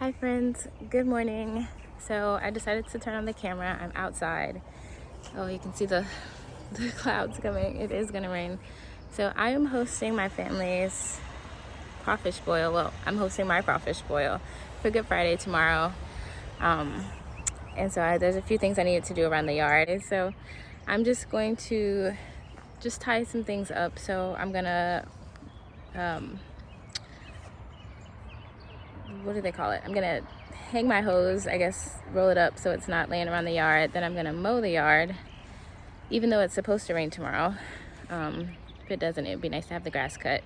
Hi friends, good morning. So I decided to turn on the camera. I'm outside. Oh, you can see the clouds coming. It is gonna rain. So I am hosting my family's crawfish boil. Well, I'm hosting my crawfish boil for Good Friday tomorrow. And so there's a few things I needed to do around the yard. So I'm just going to tie some things up. So I'm gonna, what do they call it? I'm gonna hang my hose, I guess, roll it up so it's not laying around the yard. Then I'm gonna mow the yard, even though it's supposed to rain tomorrow. If it doesn't, it'd be nice to have the grass cut.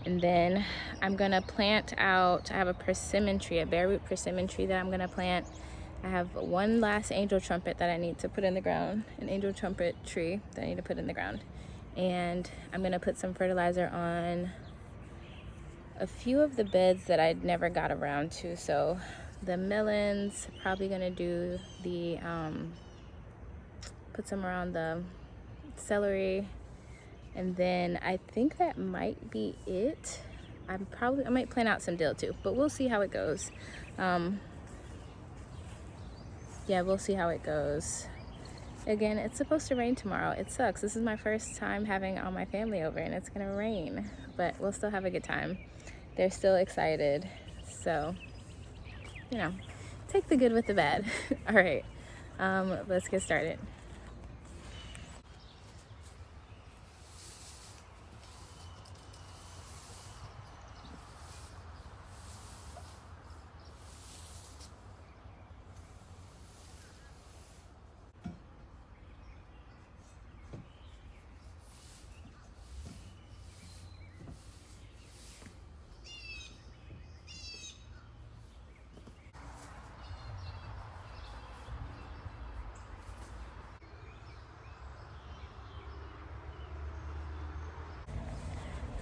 And then I'm gonna plant out, I have a persimmon tree, a bare root persimmon tree that I'm gonna plant. I have one last angel trumpet that I need to put in the ground, an angel trumpet tree that I need to put in the ground. And I'm gonna put some fertilizer on a few of the beds that I never got around to. So the melons, probably gonna do the, put some around the celery. And then I think that might be it. I might plant out some dill too, but we'll see how it goes. Yeah, we'll see how it goes. Again, it's supposed to rain tomorrow. It sucks. This is my first time having all my family over and it's gonna rain, but we'll still have a good time. They're still excited. So, you know, take the good with the bad. All right, let's get started.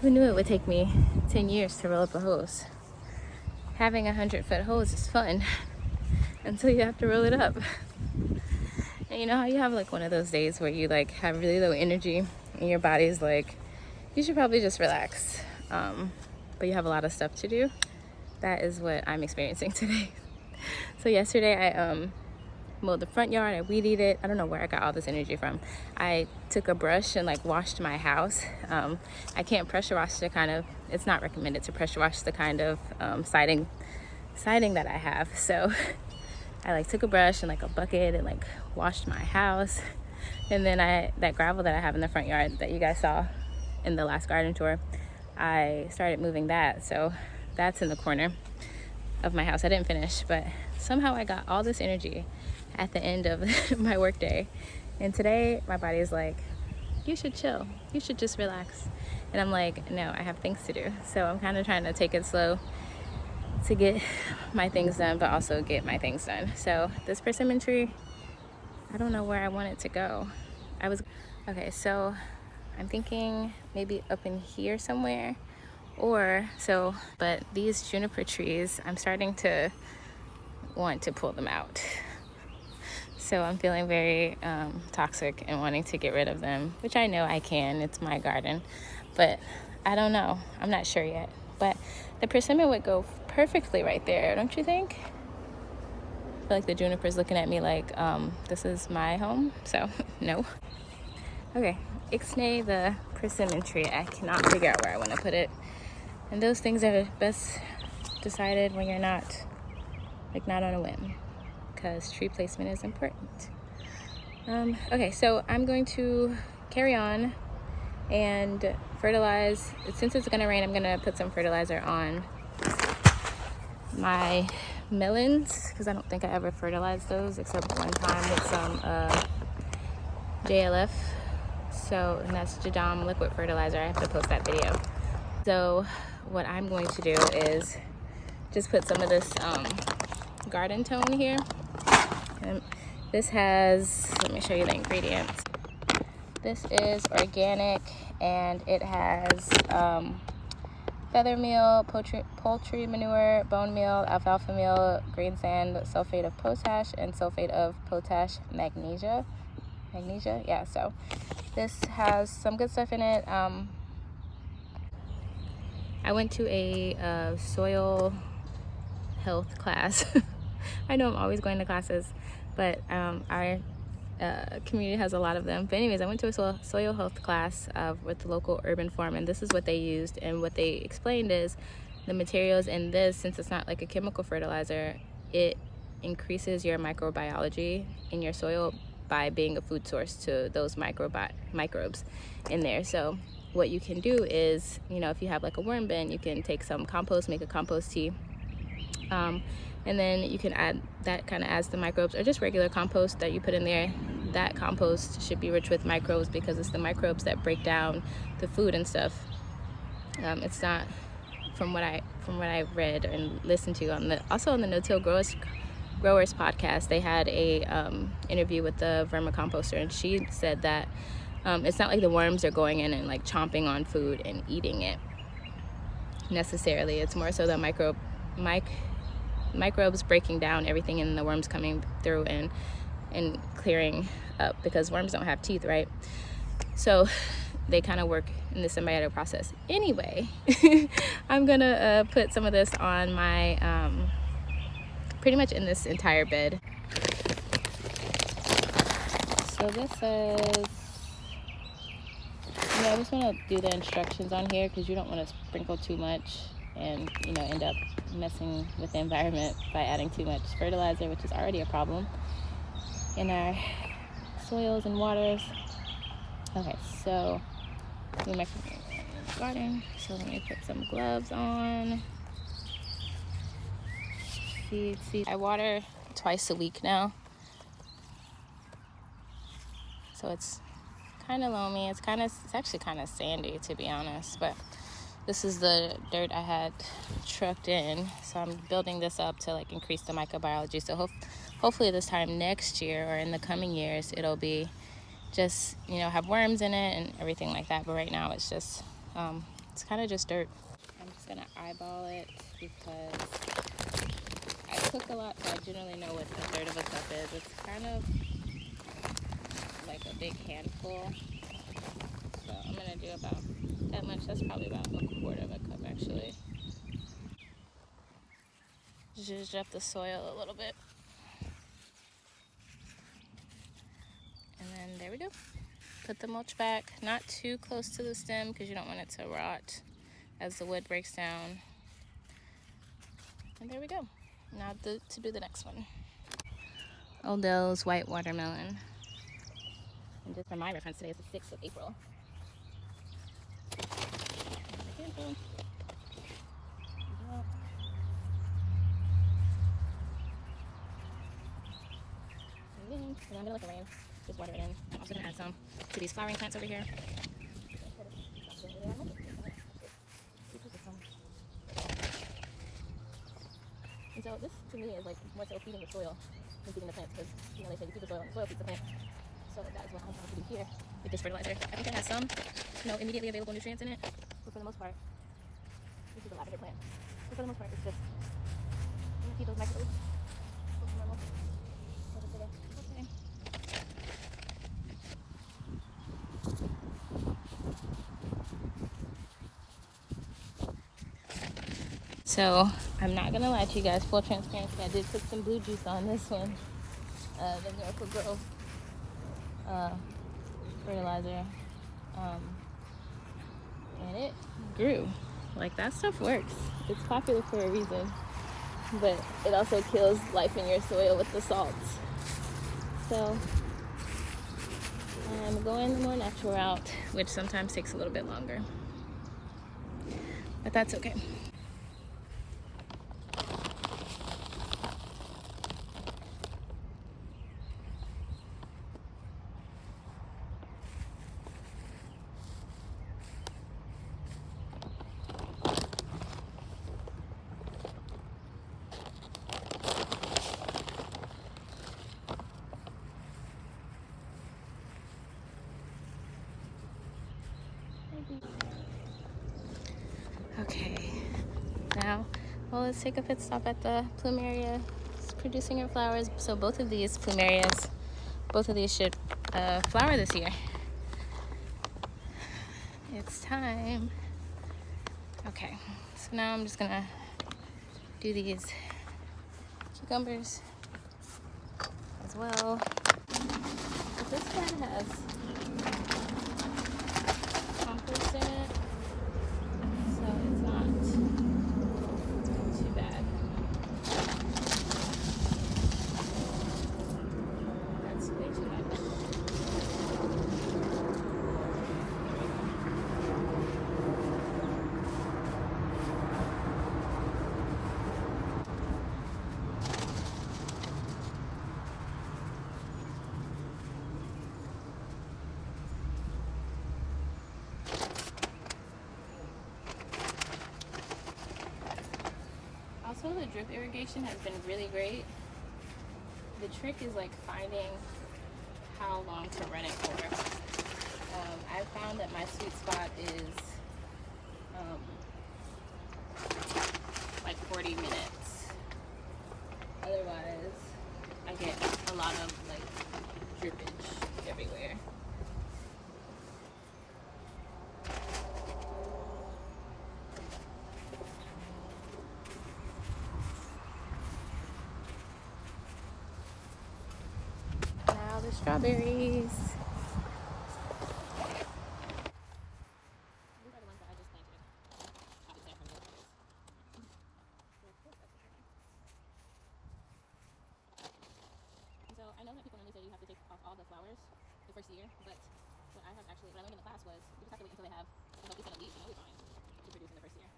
Who knew it would take me 10 years to roll up a hose? Having a 100-foot hose is fun until you have to roll it up. And you know how you have like one of those days where you like have really low energy and your body's like, you should probably just relax. But you have a lot of stuff to do. That is what I'm experiencing today. So yesterday I mowed the front yard, I weeded it. I don't know where I got all this energy from. I took a brush and like washed my house. I can't pressure wash the kind of, it's not recommended to pressure wash the kind of siding that I have. So I like took a brush and like a bucket and like washed my house. And then that gravel that I have in the front yard that you guys saw in the last garden tour, I started moving that. So that's in the corner of my house. I didn't finish, but somehow I got all this energy at the end of my work day. And today my body is like, you should chill. You should just relax. And I'm like, no, I have things to do. So I'm kind of trying to take it slow to get my things done, but also get my things done. So this persimmon tree, I don't know where I want it to go. Okay, so I'm thinking maybe up in here somewhere but these juniper trees, I'm starting to want to pull them out. So I'm feeling very toxic and wanting to get rid of them, which I know I can, it's my garden, but I don't know, I'm not sure yet. But the persimmon would go perfectly right there, don't you think? I feel like the juniper's looking at me like, this is my home, so no. Okay, ixnay the persimmon tree. I cannot figure out where I want to put it. And those things are best decided when you're not on a whim, because tree placement is important. Okay, so I'm going to carry on and fertilize. Since it's gonna rain, I'm gonna put some fertilizer on my melons, because I don't think I ever fertilized those except one time with some JLF. So, and that's Jadam liquid fertilizer. I have to post that video. So what I'm going to do is just put some of this garden tone here. And this has, let me show you the ingredients. This is organic and it has feather meal, poultry manure, bone meal, alfalfa meal, green sand, sulfate of potash, and sulfate of potash magnesia. Yeah, so this has some good stuff in it. I went to a soil health class. I know I'm always going to classes, but our community has a lot of them. But anyways, I went to a soil health class with the local urban farm, and this is what they used. And what they explained is the materials in this, since it's not like a chemical fertilizer, it increases your microbiology in your soil by being a food source to those microbes in there. So what you can do is, you know, if you have like a worm bin, you can take some compost, make a compost tea, and then you can add that, kind of adds the microbes, or just regular compost that you put in there. That compost should be rich with microbes because it's the microbes that break down the food and stuff. It's not, from what I read and listened to on the No-Till Growers podcast, they had a interview with the vermicomposter, and she said that it's not like the worms are going in and like chomping on food and eating it necessarily. It's more so the microbes breaking down everything, and the worms coming through and clearing up, because worms don't have teeth, right? So they kind of work in the symbiotic process. Anyway, I'm gonna put some of this on my pretty much in this entire bed. So this says, you know, I just want to do the instructions on here because you don't want to sprinkle too much and, you know, end up messing with the environment by adding too much fertilizer, which is already a problem in our soils and waters. Okay, so we're making a garden, so let me put some gloves on. Seed. I water twice a week now, so it's kind of loamy. It's actually kind of sandy, to be honest, but this is the dirt I had trucked in, so I'm building this up to like increase the microbiology. So hopefully this time next year or in the coming years, it'll be just, you know, have worms in it and everything like that. But right now it's just it's kind of just dirt. I'm just gonna eyeball it because I cook a lot, so I generally know what a third of a cup is. It's kind of like a big handful, so I'm gonna do about that much. That's probably about a quarter of a cup, actually. Zhuzh up the soil a little bit, and then there we go. Put the mulch back, not too close to the stem because you don't want it to rot as the wood breaks down. And there we go. Now to do the next one. Odell's white watermelon. And just for my reference, today is the 6th of April. And I'm gonna let the rain just water it in. I'm also gonna add some to these flowering plants over here. And so this to me is like more so feeding the soil than feeding the plants, because, you know, they say you feed the soil and the soil feeds the plant. So that is what I'm going to do here with this fertilizer. I think it has some, you know, immediately available nutrients in it, but for the most part, this is a lavender plant. So for the most part, it's just, I'm gonna feed those microbes. So I'm not gonna lie to you guys, full transparency, I did put some blue juice on this one, the Miracle Grow fertilizer, and it grew. Like, that stuff works. It's popular for a reason, but it also kills life in your soil with the salts. So I'm going the more natural route, which sometimes takes a little bit longer, but that's okay. Okay, now, well, let's take a pit stop at the plumeria. It's producing her flowers. So both of these plumerias, both of these should flower this year. It's time. Okay, so now I'm just gonna do these cucumbers as well. But this one has compost in it, so it's not too bad. That's way too much. Also, the drip irrigation has been really great. The trick is like finding how long to run it for. I found that my sweet spot is like 40 minutes. Otherwise, I get a lot of like drippage everywhere. Now the strawberries. So I know that people normally say you have to take off all the flowers the first year, but what I learned in the class was you just have to wait until they have a healthy set of leaves and only vines to produce in the first year.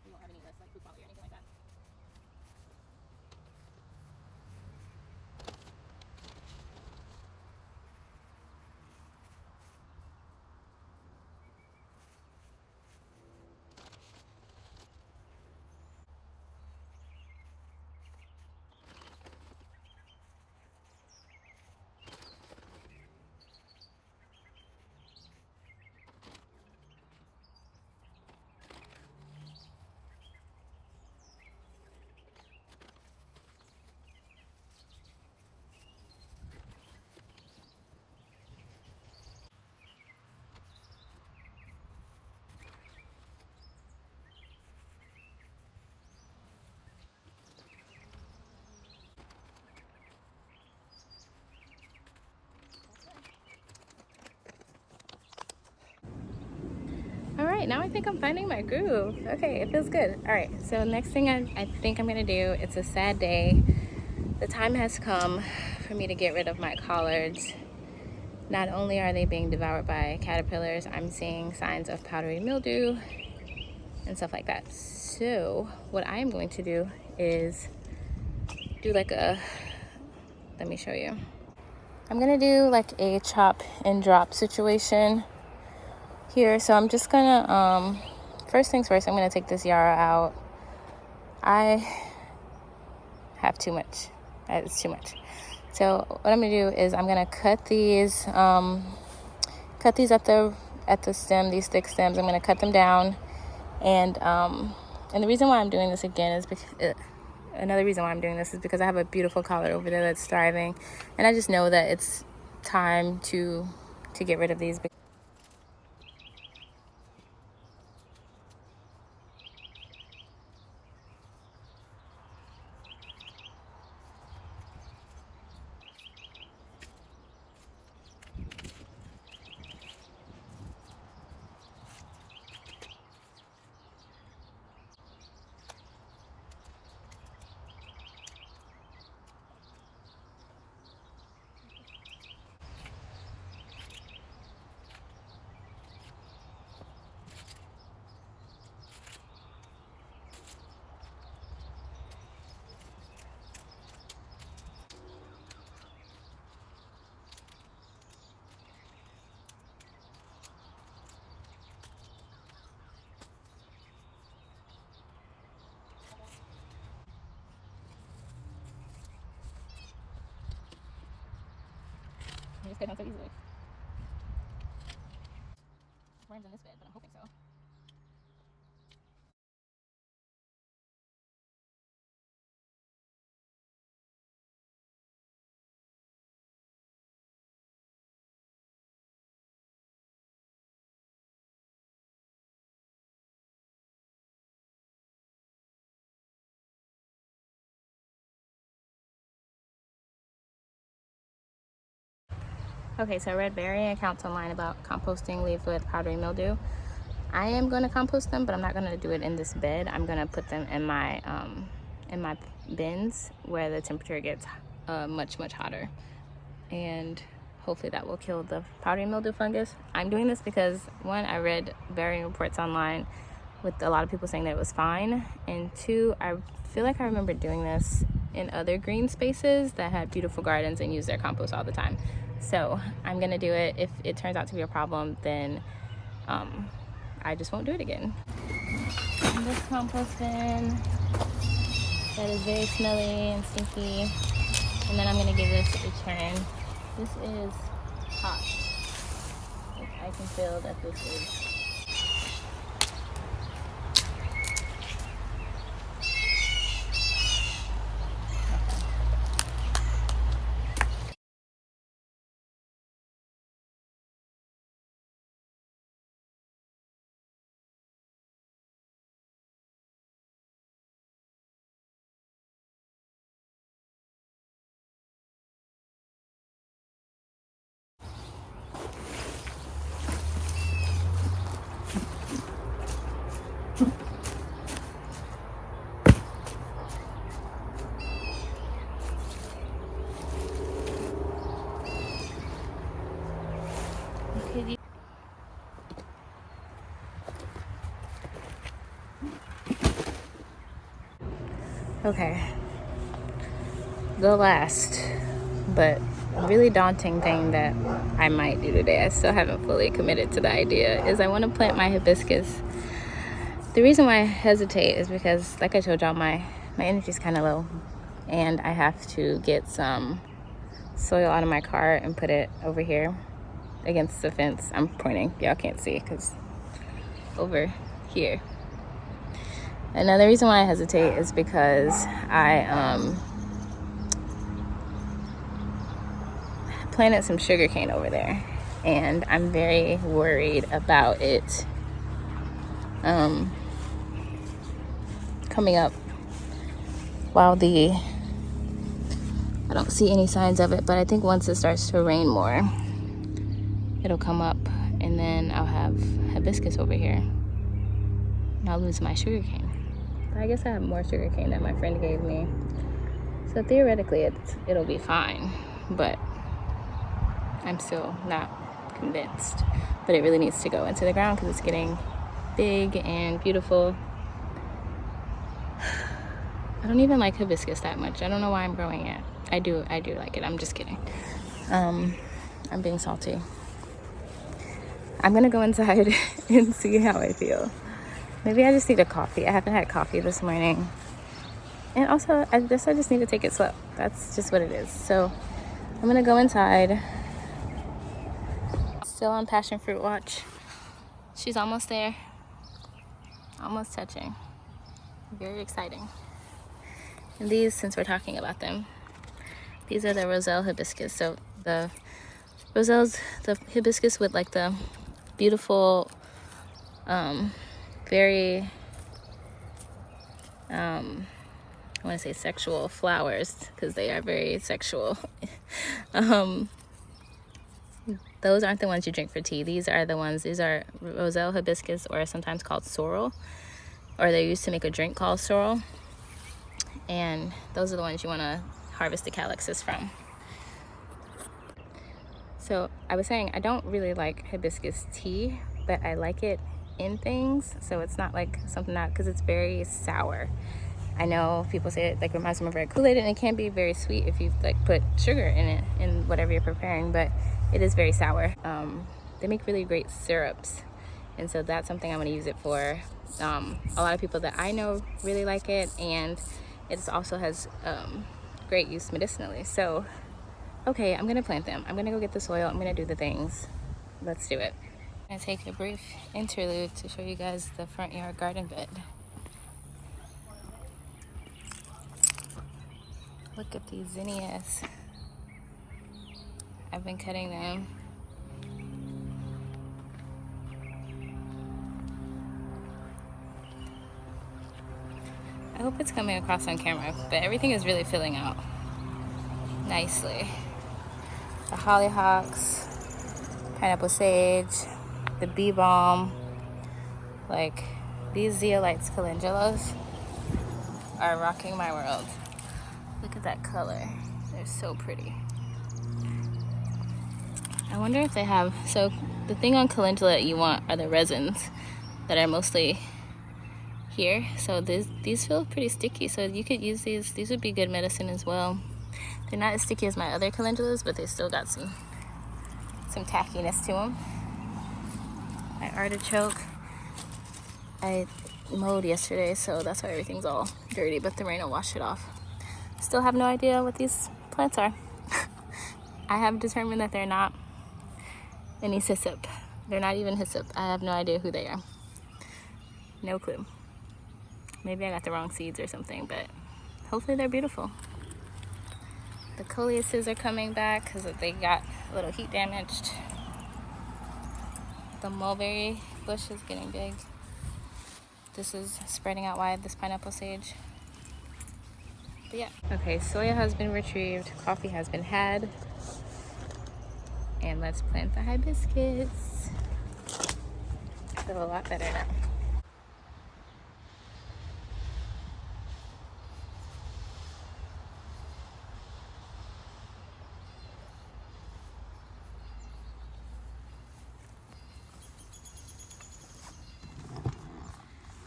You won't have any less like fruit quality or anything like that. All right, now I think I'm finding my groove. Okay, it feels good. All right, so next thing I think I'm gonna do, it's a sad day. The time has come for me to get rid of my collards. Not only are they being devoured by caterpillars, I'm seeing signs of powdery mildew and stuff like that. So what I'm going to do is do like a, let me show you. I'm gonna do like a chop and drop situation here. So I'm just gonna, first things first, I'm gonna take this Yara out. I have too much. It's too much. So what I'm gonna do is I'm gonna cut these at the stem, these thick stems. I'm gonna cut them down, and the reason why I'm doing this again is because another reason why I'm doing this is because I have a beautiful collard over there that's thriving, and I just know that it's time to get rid of these. You just cut down so easily. Worms in this bed, but I'm hoping so. Okay, so I read varying accounts online about composting leaves with powdery mildew. I am going to compost them, but I'm not going to do it in this bed. I'm going to put them in my bins where the temperature gets much hotter, and hopefully that will kill the powdery mildew fungus. I'm doing this because, one, I read varying reports online with a lot of people saying that it was fine, and two, I feel like I remember doing this in other green spaces that had beautiful gardens and use their compost all the time. So I'm gonna do it. If it turns out to be a problem, then I just won't do it again. And this compost bin that is very smelly and stinky, and then I'm gonna give this a turn. This is hot. Like, I can feel that this is okay. The last but really daunting thing that I might do today, I still haven't fully committed to the idea, is I want to plant my hibiscus. The reason why I hesitate is because, like I told y'all, my energy is kind of low, and I have to get some soil out of my car and put it over here against the fence. I'm pointing, y'all can't see because over here. Another reason why I hesitate is because I planted some sugarcane over there, and I'm very worried about it coming up while I don't see any signs of it, but I think once it starts to rain more, it'll come up, and then I'll have hibiscus over here, and I'll lose my sugarcane. I guess I have more sugarcane that my friend gave me, so theoretically it'll be fine, but I'm still not convinced. But it really needs to go into the ground because it's getting big and beautiful. I don't even like hibiscus that much. I don't know why I'm growing it. I do like it. I'm just kidding. I'm being salty. I'm gonna go inside and see how I feel. Maybe I just need a coffee. I haven't had coffee this morning. And also, I guess I just need to take it slow. That's just what it is. So I'm gonna go inside. Still on passion fruit watch. She's almost there. Almost touching. Very exciting. And these, since we're talking about them, these are the roselle hibiscus. So the roselle's the hibiscus with like the beautiful, very, I want to say sexual flowers because they are very sexual. Those aren't the ones you drink for tea. These are roselle hibiscus, or sometimes called sorrel, or they used to make a drink called sorrel. And those are the ones you want to harvest the calyxes from. So I was saying I don't really like hibiscus tea, but I like it in things. So it's not like something that, because it's very sour. I know people say it like reminds them of red Kool-Aid, and it can be very sweet if you like put sugar in it in whatever you're preparing, but it is very sour. They make really great syrups, and so that's something I'm going to use it for. A lot of people that I know really like it, and it also has great use medicinally. So okay, I'm gonna plant them. I'm gonna go get the soil. I'm gonna do the things. Let's do it. I'm gonna take a brief interlude to show you guys the front yard garden bed. Look at these zinnias. I've been cutting them. I hope it's coming across on camera, but everything is really filling out nicely. the hollyhocks, pineapple sage, the bee balm. Like, these zeolites calendulas are rocking my world. Look at that color. They're so pretty. I wonder if they have, so the thing on calendula that you want are the resins that are mostly here. So these feel pretty sticky, so you could use these. These would be good medicine as well. They're not as sticky as my other calendulas, but they still got some tackiness to them. My artichoke, I mowed yesterday, so that's why everything's all dirty, but the rain will wash it off. Still have no idea what these plants are. I have determined that they're not any hyssop. They're not even hyssop. I have no idea who they are. No clue. Maybe I got the wrong seeds or something, but hopefully they're beautiful. The coleuses are coming back because they got a little heat damaged. The mulberry bush is getting big. This is spreading out wide, this pineapple sage. But yeah. Okay, soya has been retrieved, coffee has been had. And let's plant the hibiscus. I feel a lot better now.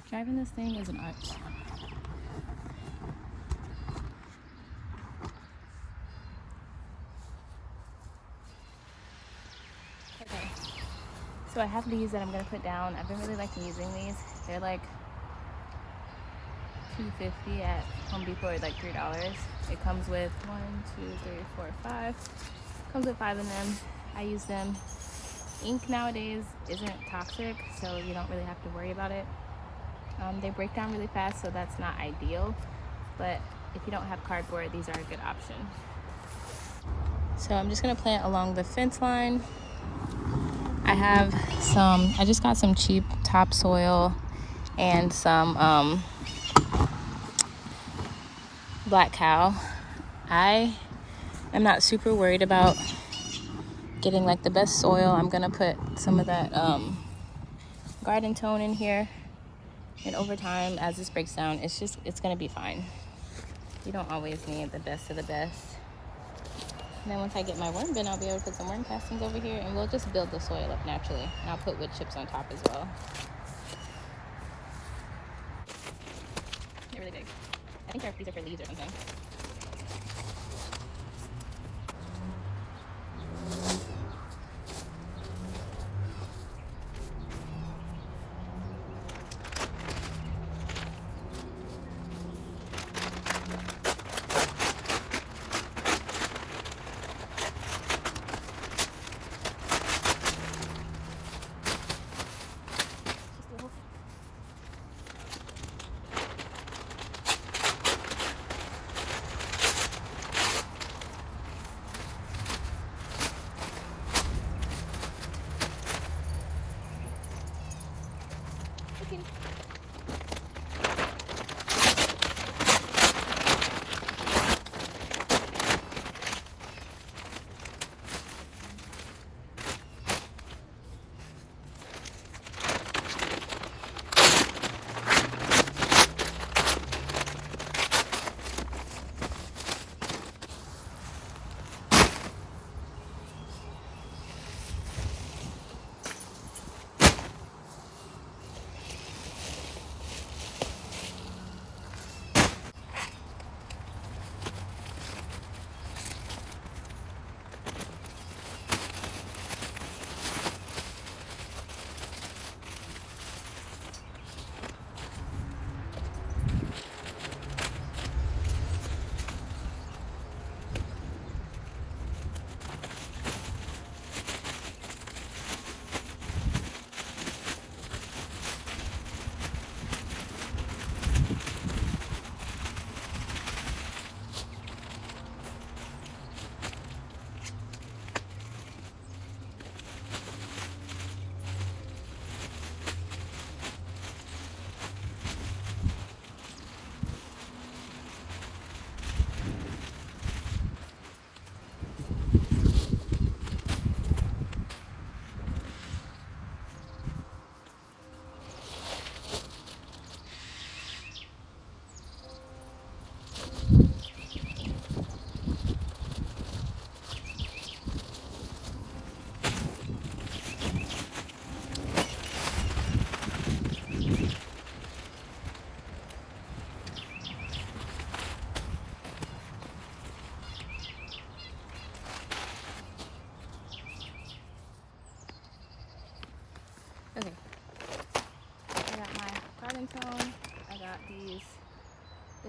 Driving this thing is an art. Okay, so I have these that I'm gonna put down. I've been really liking using these. They're like $2.50 at Home Depot, or like $3. It comes with 1, 2, 3, 4, 5. Comes with 5 of them. I use them. Ink nowadays isn't toxic, so you don't really have to worry about it. They break down really fast, so that's not ideal, but if you don't have cardboard, these are a good option. So I'm just gonna plant along the fence line. I just got some cheap topsoil and some black cow. I am not super worried about getting like the best soil. I'm gonna put some of that garden tone in here. And over time, as this breaks down, it's gonna be fine. You don't always need the best of the best. And then once I get my worm bin, I'll be able to put some worm castings over here, and we'll just build the soil up naturally. And I'll put wood chips on top as well. They're really big. I think these are for leaves or something.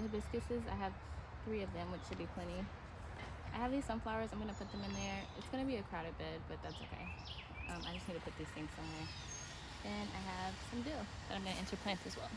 hibiscuses. I have 3 of them, which should be plenty. I have these sunflowers. I'm going to put them in there. It's going to be a crowded bed, but that's okay. I just need to put these things somewhere. And I have some dill that I'm going to interplant as well.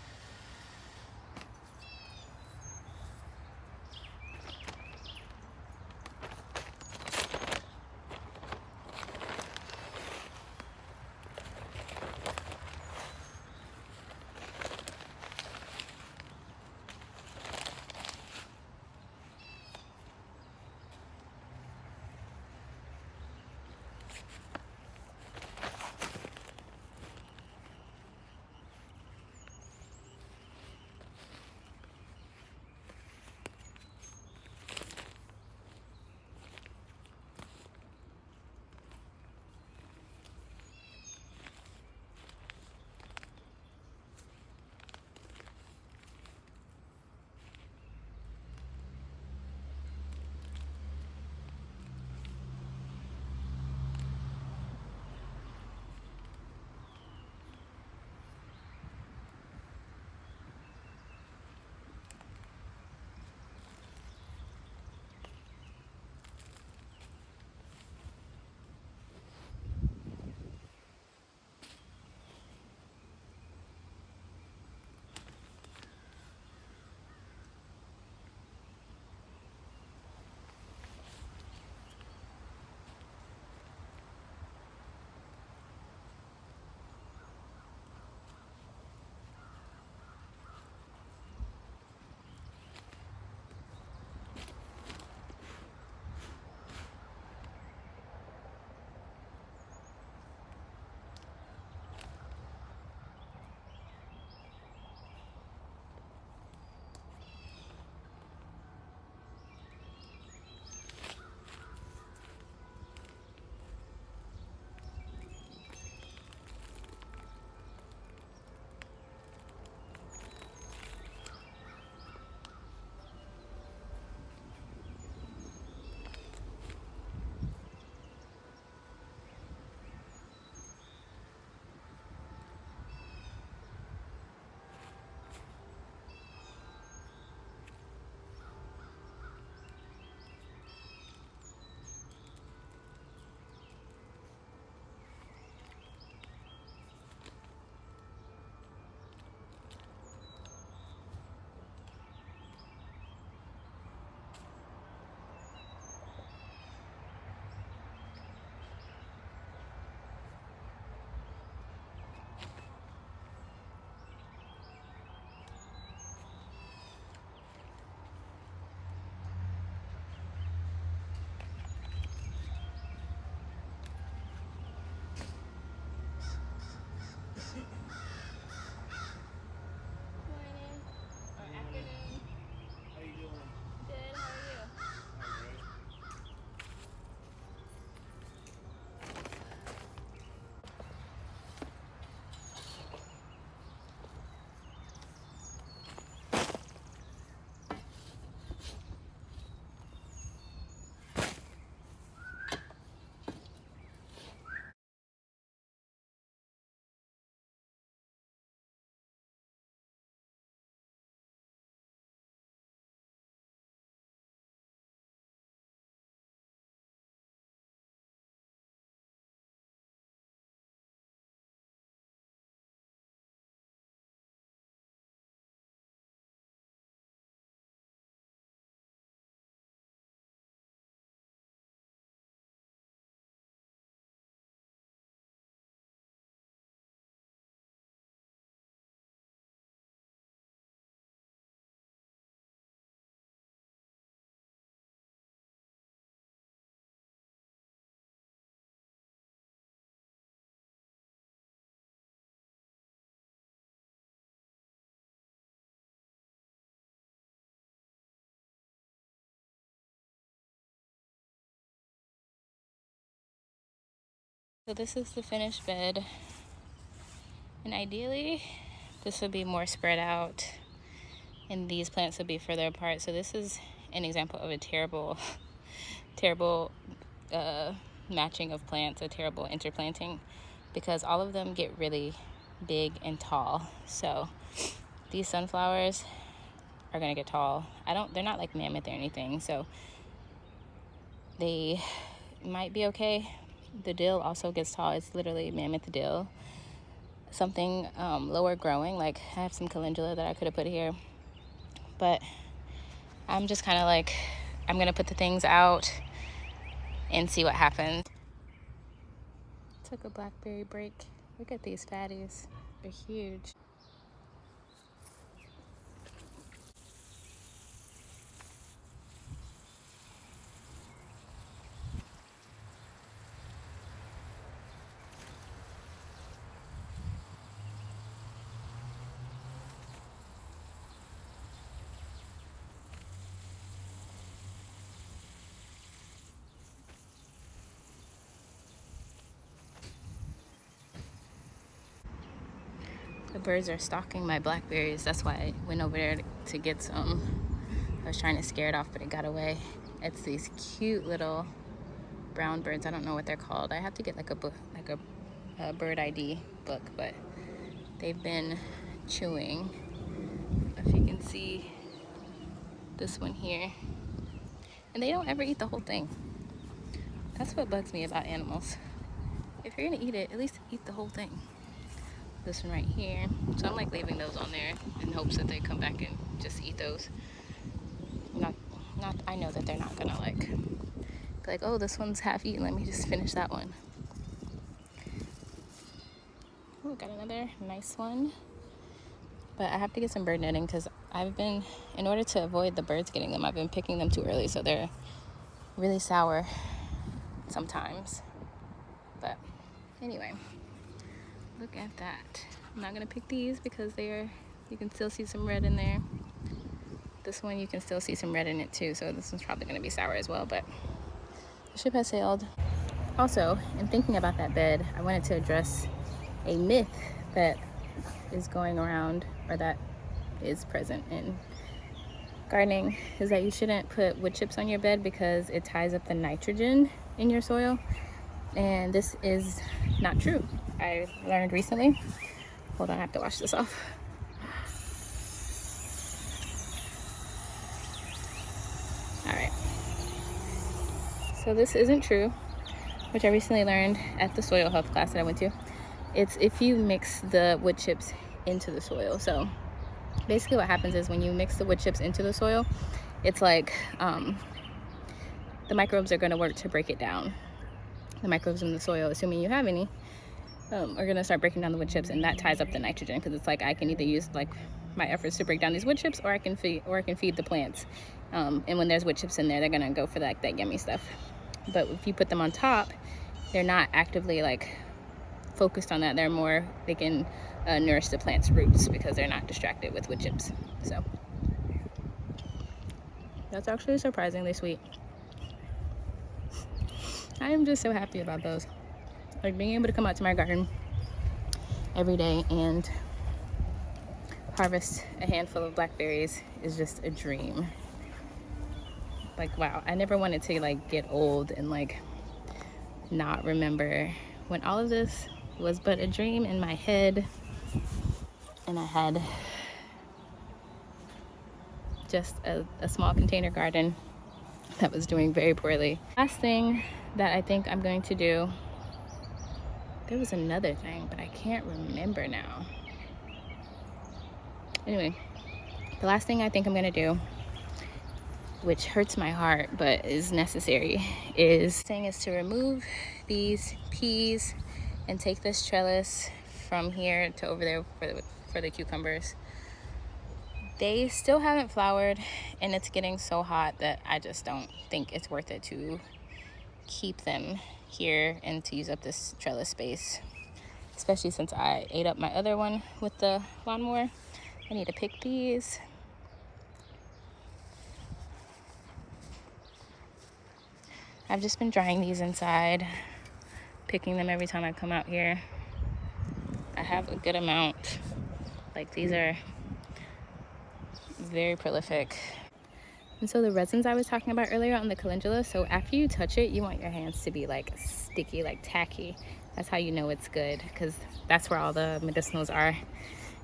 So this is the finished bed, and ideally this would be more spread out and these plants would be further apart. So this is an example of a terrible matching of plants, a terrible interplanting, because all of them get really big and tall. So these sunflowers, are gonna get tall. They're not like mammoth or anything, so they might be okay. The dill also gets tall. It's literally mammoth dill. Something lower growing, like I have some calendula that I could have put here, but I'm just kind of like, I'm gonna put the things out and see what happens. Took a blackberry break. Look at these fatties, they're huge. The birds are stalking my blackberries. That's why I went over there to get some. I was trying to scare it off, but it got away. It's these cute little brown birds. I don't know what they're called. I have to get like a book, like a bird ID book, but they've been chewing. If you can see this one here. And they don't ever eat the whole thing. That's what bugs me about animals. If you're gonna eat it, at least eat the whole thing. This one right here. So I'm like leaving those on there in hopes that they come back and just eat those. I know that they're not gonna be like, oh, this one's half eaten, let me just finish that one. Oh, got another nice one. But I have to get some bird netting because in order to avoid the birds getting them, I've been picking them too early, so they're really sour sometimes. But anyway, look at that. I'm not gonna pick these because you can still see some red in there. This one, you can still see some red in it too, so this one's probably gonna be sour as well, but the ship has sailed. Also, in thinking about that bed, I wanted to address a myth that is going around, or that is present in gardening, is that you shouldn't put wood chips on your bed because it ties up the nitrogen in your soil. And this is not true. I learned recently. Hold on, I have to wash this off. All right. So this isn't true, which I recently learned at the soil health class that I went to. It's if you mix the wood chips into the soil. So basically what happens is when you mix the wood chips into the soil, it's like the microbes are going to work to break it down. The microbes in the soil, assuming you have any, are going to start breaking down the wood chips, and that ties up the nitrogen, because it's like I can either use like my efforts to break down these wood chips, or I can feed the plants. And when there's wood chips in there, they're going to go for that yummy stuff. But if you put them on top, they're not actively like focused on that. They can nourish the plant's roots because they're not distracted with wood chips. So that's actually surprisingly sweet. I am just so happy about those. Like being able to come out to my garden every day and harvest a handful of blackberries is just a dream. Like, wow, I never wanted to like get old and like not remember when all of this was but a dream in my head, and I had just a small container garden that was doing very poorly. Last thing that I think I'm going to do, there was another thing, but I can't remember now. Anyway, the last thing I think I'm gonna do, which hurts my heart but is necessary, is to remove these peas and take this trellis from here to over there for the cucumbers. They still haven't flowered, and it's getting so hot that I just don't think it's worth it to keep them here and to use up this trellis space, especially since I ate up my other one with the lawnmower. I need to pick these. I've just been drying these inside, picking them every time I come out here. I have a good amount. Like, these are very prolific. And so the resins I was talking about earlier on the calendula, so after you touch it, you want your hands to be like sticky, like tacky. That's how you know it's good, because that's where all the medicinals are,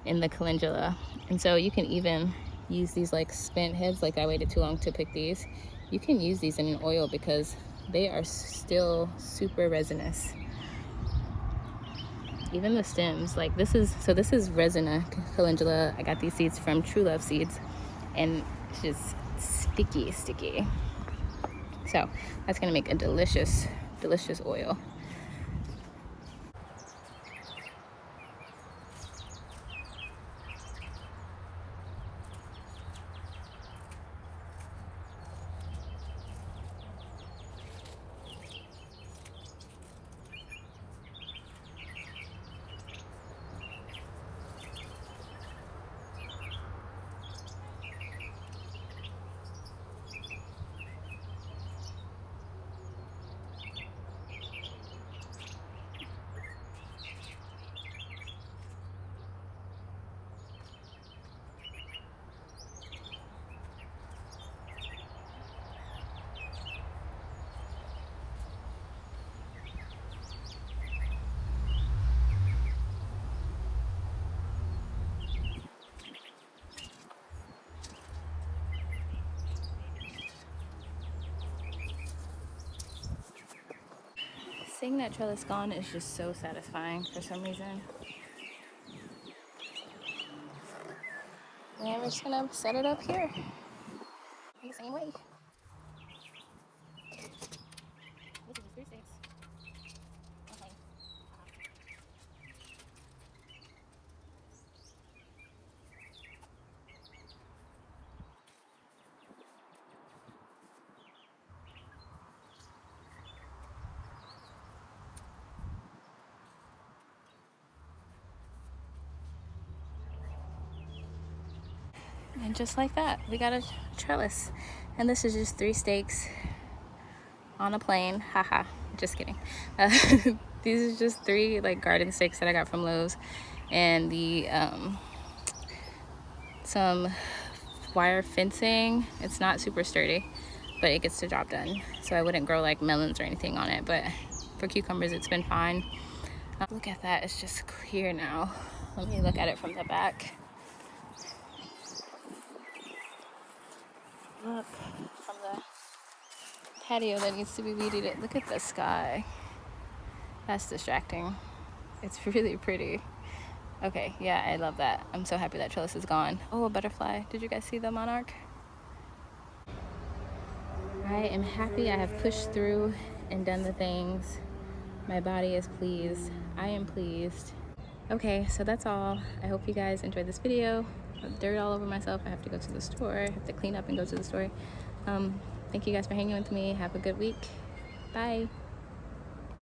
in the calendula. And so you can even use these like spent heads, like I waited too long to pick these, you can use these in an oil because they are still super resinous. Even the stems, like this is Resina calendula. I got these seeds from True Love Seeds, and it's just sticky. So that's gonna make a delicious oil. Seeing that trellis gone is just so satisfying for some reason. And we're just gonna set it up here the same way. This is just 3 sticks. Okay. And just like that, we got a trellis. And this is just 3 stakes on a plane. Haha, just kidding. These are just 3 like garden stakes that I got from Lowe's, and the some wire fencing. It's not super sturdy, but it gets the job done. So I wouldn't grow like melons or anything on it, but for cucumbers it's been fine. Look at that, it's just clear now. Let me look at it from the back. Look, from the patio that needs to be weeded. Look at the sky. That's distracting. It's really pretty. Okay, yeah, I love that. I'm so happy that trellis is gone. Oh, a butterfly. Did you guys see the monarch? I am happy I have pushed through and done the things. My body is pleased. I am pleased. Okay, so that's all. I hope you guys enjoyed this video. Dirt all over myself. I have to go to the store. I have to clean up and go to the store. Thank you guys for hanging with me. Have a good week. Bye.